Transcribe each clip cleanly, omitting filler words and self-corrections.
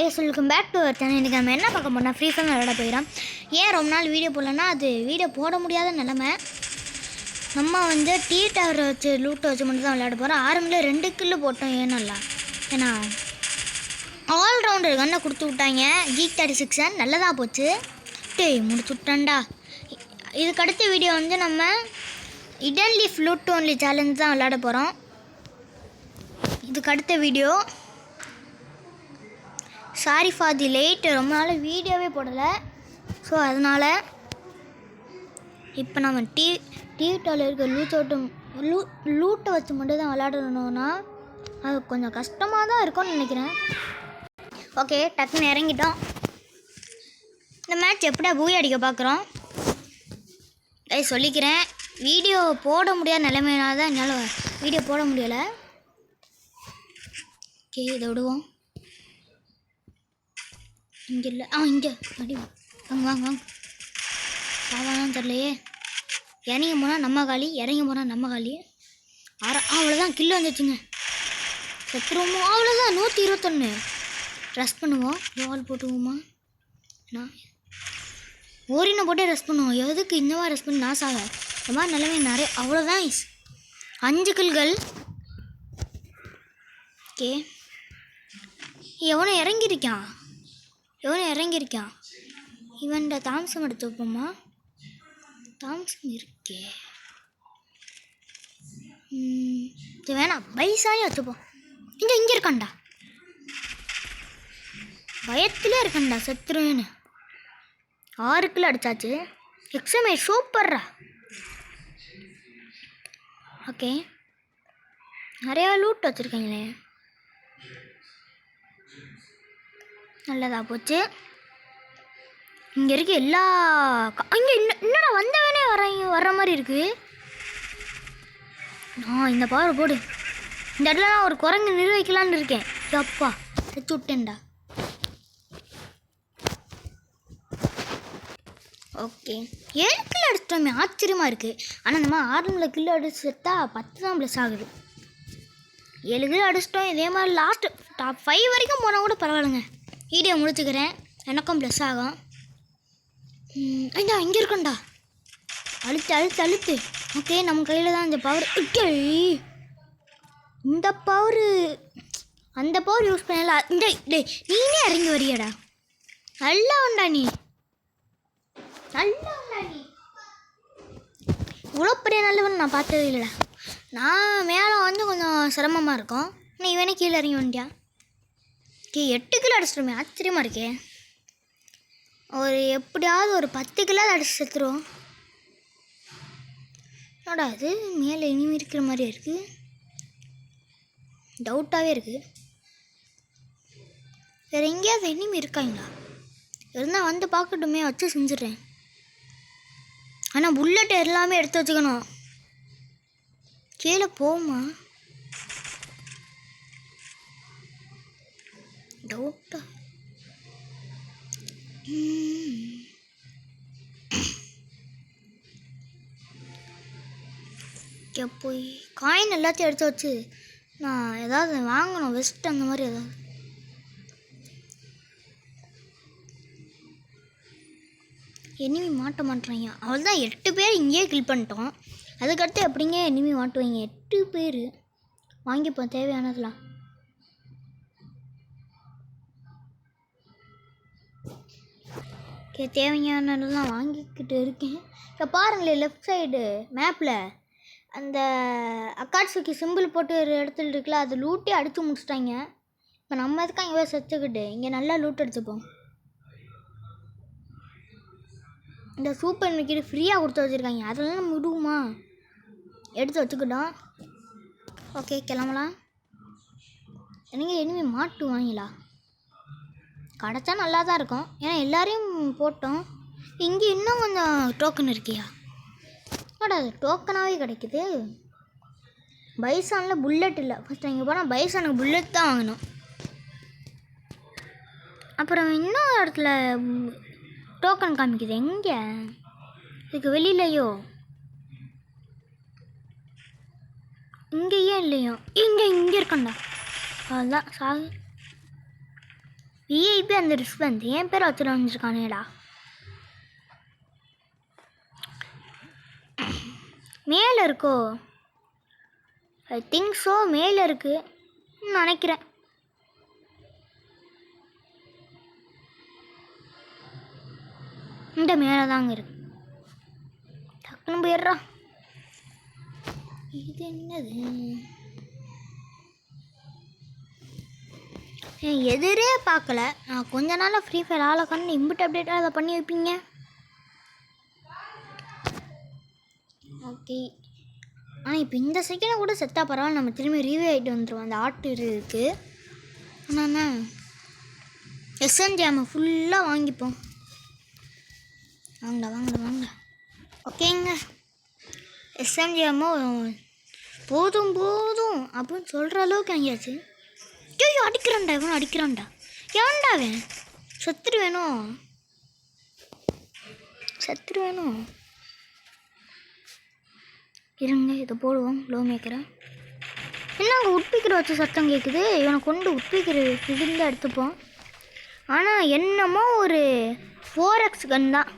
Welcome back to our channel. இன்றைக்கி நம்ம என்ன பார்க்க போனால் ஃப்ரீ ஃபயர் விளையாட போயிடும். ஏன் ரொம்ப நாள் வீடியோ போடலன்னா அது வீடியோ போட முடியாத நிலமை. நம்ம டீ டவர் வச்சு லூட்டை வச்சு மட்டும் தான் விளையாட போகிறோம். ஆரம்பில் 2 கில்லு போட்டோம். ஏன்னா ஏன்னா ஆல்ரவுண்டர் கண்ணை கொடுத்து விட்டாங்க. Geek 36 நல்லதாக போச்சு. முடிச்சு விட்டான்டா. இதுக்கு அடுத்த வீடியோ நம்ம இடன் லீஃப் லூட் ஒன்லி சேலஞ்ச் தான் விளையாட போகிறோம். இதுக்கு அடுத்த video sorry for the late, ரொம்ப நாள் வீடியோவே போடலை. ஸோ அதனால் இப்போ நம்ம டிவியில் இருக்க லூட்டை வச்சு மட்டும் தான் விளையாடணுன்னா அது கொஞ்சம் கஷ்டமாக தான் இருக்கும்னு நினைக்கிறேன். ஓகே, டக்குன்னு இறங்கிட்டோம். இந்த மேட்ச் எப்படியா பூய் அடிக்க பார்க்குறோம். சொல்லிக்கிறேன், வீடியோ போட முடியாத நிலைமையினால தான் என்னால் வீடியோ போட முடியலை. ஓகே, இதை விடுவோம். இங்கே இல்லை, இங்கே அடி வாங்க வாங்க வாங்க. சாதாரணம் தெரியலையே. இறங்கி போனால் நம்ம காலி, இறங்கி போனால் நம்ம காலி. அவ்வளோதான், கில்லு வந்துச்சுங்க. செத்துருவோமோ? அவ்வளோதான். 121. ரெஸ்ட் பண்ணுவோம். வால் போட்டுவோமா? நான் ஓரினை போட்டே ரெஸ்ட் பண்ணுவோம். எதுக்கு இந்த மாதிரி ரெஸ்ட் பண்ணி நான் சாக? இந்த மாதிரி நிலைமை நிறைய. அவ்வளோதான். 5 கில்கள். ஓகே, எவனோ இறங்கியிருக்கான். இவன்ட தாம்சம் எடுத்து வைப்போமா? தாம்சம் இருக்கே. இது வேணாம், பைசானே வச்சுப்போம். இங்கே இருக்கான்டா. பயத்திலே இருக்கான்டா, செத்துருவேன்னு. 6 கிலோ அடித்தாச்சு. எக்ஸாமே சூப்பர்ரா. ஓகே, நிறையா லூட் வச்சுருக்கீங்களே, நல்லதாக போச்சு. இங்கே இருக்க எல்லா இங்கே என்னடா வந்தவனே வர்ற மாதிரி இருக்குது. இந்த பவர் போடு. இந்த இடத்துல நான் ஒரு குரங்கு நிர்வகிக்கலான்னு இருக்கேன். அப்பா வச்சு விட்டேன்டா. ஓகே, 7 கிலோ அடிச்சிட்டோமே, ஆச்சரியமாக இருக்குது. ஆனால் இந்த மாதிரி 6 கிலோ அடிச்சு செத்தா 10 தான் ப்ளஸ் ஆகுது. 7 கிலோ அடிச்சிட்டோம். இதே மாதிரி லாஸ்ட்டு டாப் 5 வரைக்கும் போனால் கூட பரவாயில்லைங்க. வீடியோ முடிச்சுக்கிறேன், எனக்கும் ப்ளஸ் ஆகும். இங்கே இருக்கண்டா. அழுத்து. ஓகே, நம்ம கையில் தான் இந்த பவர். இந்த பவரு அந்த பவர் யூஸ் பண்ணல. நீனே இறங்கி வரியடா. நல்லா உண்டா நீ. இவ்வளோ பெரிய நல்லவன் நான் பார்த்ததே இல்லைடா. நான் மேலே கொஞ்சம் சிரமமாக இருக்கும். ஆனால் இவனே கீழே இறங்கி வந்துட்டியான். ஓகே, 8 கிலோ அடிச்சிட்டோமே, ஆச்சரியமாக இருக்கே. எப்படியாவது ஒரு 10 கிலோ அடிச்சு செத்துருவோம். என்னடா இது மேலே இனிமே இருக்கிற மாதிரியே இருக்குது. டவுட்டாகவே இருக்குது. வேறு எங்கேயாவது இனிமே இருக்காங்களா? இருந்தால் பார்க்கட்டுமே, வச்சு செஞ்சிடுறேன். ஆனால் புல்லட் எல்லாமே எடுத்து வச்சுக்கணும். கீழே போகுமா? டவுட்டா. போய் காயின் எல்லாத்தையும் எடுத்து வச்சு நான் ஏதாவது வாங்கணும். வெஸ்ட் அந்த மாதிரி ஏதாவது. எனிமி மாட்ட மாட்டுறாங்க. அவள் தான் 8 பேர் இங்கேயே கில் பண்ணிட்டோம். அதுக்கடுத்து எப்படிங்க எனிமி மாட்டுவீங்க? 8 பேர் வாங்கிப்போம் தேவையானதெல்லாம். ஓகே, தேவையானதெல்லாம் வாங்கிக்கிட்டு இருக்கேன். இப்போ பாருங்களேன், லெஃப்ட் சைடு மேப்பில் அந்த அக்காட்சுக்கு சிம்பிள் போட்டு ஒரு இடத்துல இருக்குல்ல, அது லூட்டே அடித்து முடிச்சிட்டாங்க. இப்போ நம்ம எதுக்காக இங்கே செத்துக்கிட்டு இங்கே நல்லா லூட் எடுத்துப்போம். இந்த சூப்பர் மிக்கிட்டு ஃப்ரீயாக கொடுத்து வச்சுருக்காங்க. அதெல்லாம் நம்ம விடுவோமா? எடுத்து வச்சுக்கிட்டோம். ஓகே, கிளம்பலாம். எனக்கு இனிமே மாட்டுவாங்களா? கிடச்சா நல்லா தான் இருக்கும். ஏன்னா எல்லோரையும் போட்டோம். இங்கே இன்னும் கொஞ்சம் டோக்கன் இருக்கியா? அது டோக்கனாகவே கிடைக்குது. பைசானில் புல்லட் இல்லை. ஃபஸ்ட்டு இங்கே போனால் பைசானுக்கு புல்லட் தான் வாங்கணும். அப்புறம் இன்னொரு இடத்துல டோக்கன் காமிக்குது. எங்கே? இதுக்கு வெளியிலையோ? இங்கேயே இல்லையோ? இங்கே இருக்கண்டா. அதுதான் சாகு. விஐபி அந்த ரிஸ்வந்த் என் பேர் வச்சுட்டு வந்துருக்கானேடா. மேலே இருக்கோ? ஐ திங்க் ஸோ, மேலே இருக்கு நினைக்கிறேன். இந்த மேலே தாங்க இருக்கு. டக்குன்னு போயிடுறா. இது என்னது? என் எதிரே பார்க்கல. நான் கொஞ்ச நாளாக ஃப்ரீ ஃபயர் ஆளை கண்டு இம்பிட் அப்டேட்டாக அதை பண்ணி வைப்பீங்க. ஓகே, ஆனால் இப்போ இந்த செகண்டை கூட செத்தா பரவாயில்ல, நம்ம திரும்பி ரீவே ஆகிட்டு வந்துடுவோம். அந்த ஆட்டு இருக்குது. ஆனால் எஸ்என்ஜிஎம் ஃபுல்லாக வாங்கிப்போம். வாங்கடா. ஓகேங்க, எஸ்என்ஜிஎம்மோ போதும் அப்படின்னு சொல்கிற அளவுக்கு வாங்கியாச்சு. ஐயோ அடிக்கிறான்டா, இவனும் அடிக்கிறான்டா. ஏன்டா அவன் செத்துரு வேணும். இருங்க, இதை போடுவோம். லோ மேக்கரை என்ன அங்கே உட்பிக்கிற வச்ச சத்தம் கேட்குது. இவனை கொண்டு உட்பிக்கிற இருந்தால் எடுத்துப்போம். ஆனால் என்னமோ ஒரு 4x கன் தான்.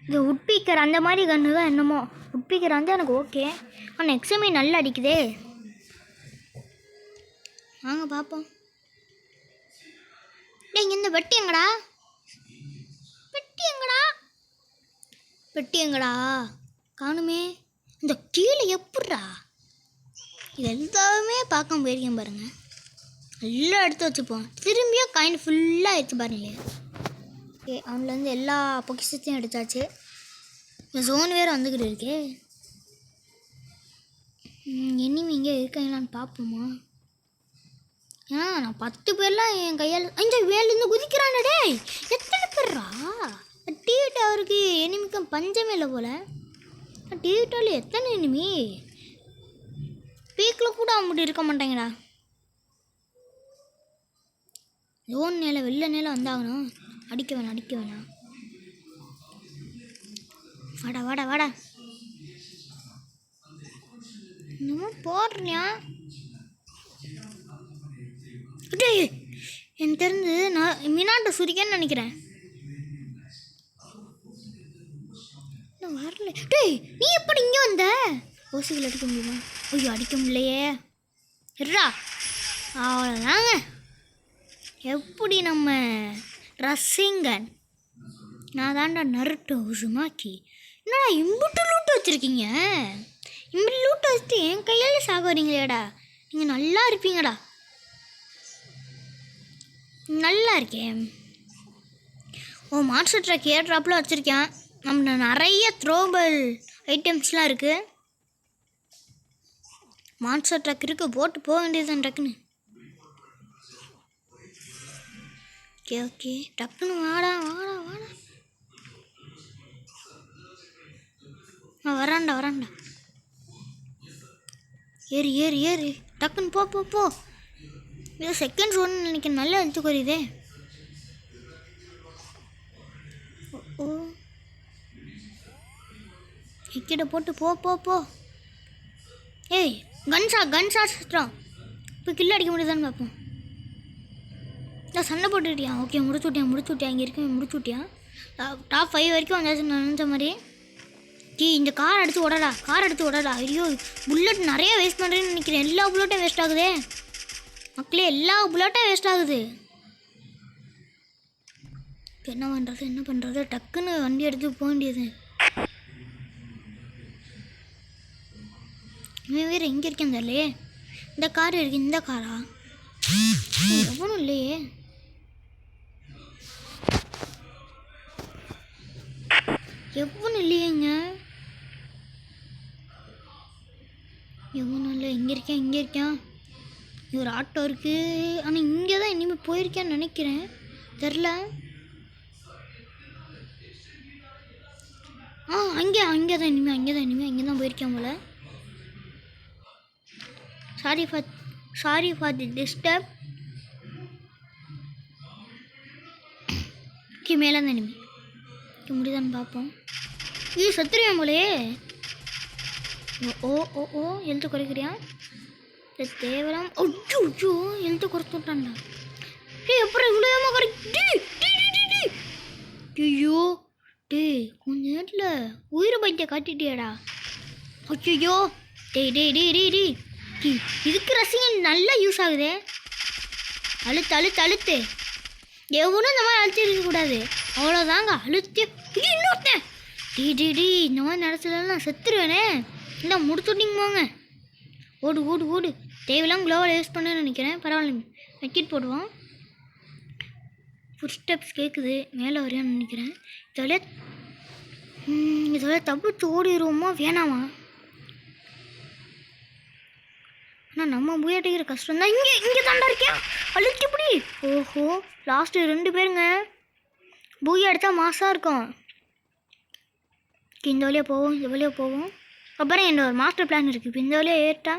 இது உட்பிக்கர் அந்த மாதிரி கன்று தான். என்னமோ உட்பிக்கர் வந்து எனக்கு ஓகே. ஆனால் எக்ஸாமே நல்லா அடிக்குதே. வாங்க பார்ப்போம். இங்கே இந்த வெட்டி எங்கடா காணுமே. இந்த கீழே எப்பட்றா? இது எல்லாமே பார்க்க போயிருக்கேன் பாருங்க. எல்லாம் எடுத்து வச்சுப்போம். திரும்பியும் காயின் ஃபுல்லாக எடுத்து பாருங்களே. ஓகே, அவன்லேருந்து எல்லா பொக்கிஷத்தையும் எடுத்தாச்சு. இந்த ஜோன் வேறு வந்துக்கிட்டு இருக்கே. இனிமே இங்கே இருக்காங்களான்னு பார்ப்போமா? நான் 10 பேர்லாம் என் கையால் இந்த வேலேருந்து குதிக்கிறானடே. எத்தனை பேர்ரா? டீ டவருக்கு எனிமிக்கும் பஞ்சமே இல்லை போல். டீ டவரில் எத்தனை எனிமி? பீக்கில் கூட அவங்ககிட்ட இருக்க மாட்டாங்கடா. லோன் நேரம் வெள்ளை நேரம் வந்தாகணும். அடிக்க வேணாம். வாடா இன்னமும் போடுறியா? எனக்கு தெரிஞ்சு நான் மினாட்டை சுரிக்கன்னு நினைக்கிறேன். வரல. டேய், நீ எப்படி இங்கே வந்த? ஓசிகள் அடிக்க முடியுமா? ஐயோ அடிக்க முடியலையே. அவ்வளோதாங்க. எப்படி நம்ம ரசிங்கன் நான் தாண்டா நருட்டோ உசுமாக்கி. என்னடா இம்புட்டு லூட்டு வச்சுருக்கீங்க? இம்புட்டு லூட்டு வச்சுட்டு என் கையால் சாகுறீங்களேடா. நீங்கள் நல்லா இருப்பீங்கடா. நல்லா இருக்கேன். மான்ஸ்டர் ட்ரக் ஏர் ட்ராப்பில் வச்சுருக்கேன். நம்ம நிறைய த்ரோபல் ஐட்டம்ஸ்லாம் இருக்குது. மான்ஸ்டர் ட்ரக் இருக்குது, போட்டு போக வேண்டியதுதான் டக்குன்னு. ஓகே டக்குன்னு வாடா. வரான்டா. ஏறு டக்குன்னு போ. இது செகண்ட் ஒன்று நினைக்கிறேன். நல்லா எழுத்து குறையுதே. கிட்ட போட்டு போ. ஏய் கன்ஷா சுற்றுறோம். இப்போ கில்ல அடிக்க முடியுதான்னு பார்ப்போம். நான் சண்டை போட்டுக்கிட்டியா? ஓகே முடிச்சு விட்டியா. இங்கே இருக்க முடிச்சு விட்டியா? டாப் 5 வரைக்கும் வந்தாச்சு நான் நினச்ச மாதிரி. இந்த கார் எடுத்து விடடா. ஐயோ புல்லட் நிறைய வேஸ்ட் பண்ணுறேன்னு நினைக்கிறேன். எல்லா புல்லட்டும் வேஸ்ட் ஆகுதே மக்களே. எல்லா புல்லட்டும் வேஸ்ட் ஆகுது. என்ன பண்ணுறது? டக்குன்னு வண்டி எடுத்து போக வேண்டியது. இவன் வேறு எங்கே இருக்கேன் தெரியலையே. இந்த கார் இருக்கு. இந்த காரா? எவனும் இல்லையே. இல்லையேங்க. எவனும் இல்லை. இங்கே இருக்கேன். ஒரு ஆட்டோ இருக்குது. ஆனால் இங்கே தான் இனிமேல் போயிருக்கேன்னு நினைக்கிறேன். தெரில. அங்கே தான் இனிமேல் போயிருக்கேன் போல. Sorry for the disturb. மேலே தான் இனிமேல் முடிதான்னு பார்ப்போம். இது சத்துருவேன் போலே. ஓ எழுத்து குறைக்கிறியா? தேவலாம் அச்சோ அச்சோ எழுத்து குறைத்து விட்டான்டா. டேய் அப்புறம் இவ்வளோ குறைச்சி ஐயோ டேய் கொஞ்ச நேரத்தில் உயிரை பைத்திய காட்டிட்டியாடா. ஐயோ டேய் டேய் டேய் டேய் டேய் இதுக்கு ரசிகன் நல்லா யூஸ் ஆகுதே. அழுத்து அழுத்து அழுத்து எவனும் இந்த மாதிரி அழுத்தி இருக்கக்கூடாது. அவ்வளோதாங்க அழுத்தி இன்னொருத்தேன் டி டி டி இந்த மாதிரி நடத்தலாம் நான் செத்துருவேனே. இல்லை முடிச்சுட்டிங்க போங்க. ஓடு ஓடு ஓடு. தேவையில்லாம் க்ளோவல் யூஸ் பண்ணுன்னு நினைக்கிறேன். பரவாயில்ல மெக்கிட் போடுவோம். ஃபுட் ஸ்டெப்ஸ் கேட்குது மேலே வரையான்னு நினைக்கிறேன். இதெல்லாம் தப்பிச்சு ஓடிடுவோமா வேணாமா? ஆனால் நம்ம பூயாட்டிக்கிற கஷ்டம் தான். இங்கே தாண்டா இருக்கேன் அழுத்திப்படி. ஓஹோ லாஸ்ட்டு 2 பேருங்க. பூயா எடுத்தால் மாசாக இருக்கும். இந்த வழியாக போவோம் இந்த வழியாக போவோம். அப்புறம் என்னோட ஒரு மாஸ்டர் பிளான் இருக்குது. இப்போ இந்த வழியாக ஏறிட்டா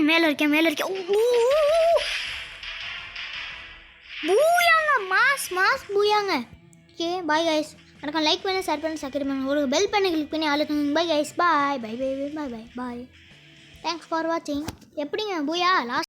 மேலே இருக்கேன் மேலே இருக்கேன். பூயாங்க மாஸ் மாஸ் பூயாங்க. Okay bye guys. எனக்கு லைக் பண்ணி ஷேர் பண்ணி சப்ஸ்கிரைப் பண்ணி ஒரு பெல் பண்ணி கிளிக் பண்ணி ஆளுங்க. Bye guys bye bye bye bye bye bye. Thanks for வாட்சிங். எப்படிங்க பூயா லாஸ்ட்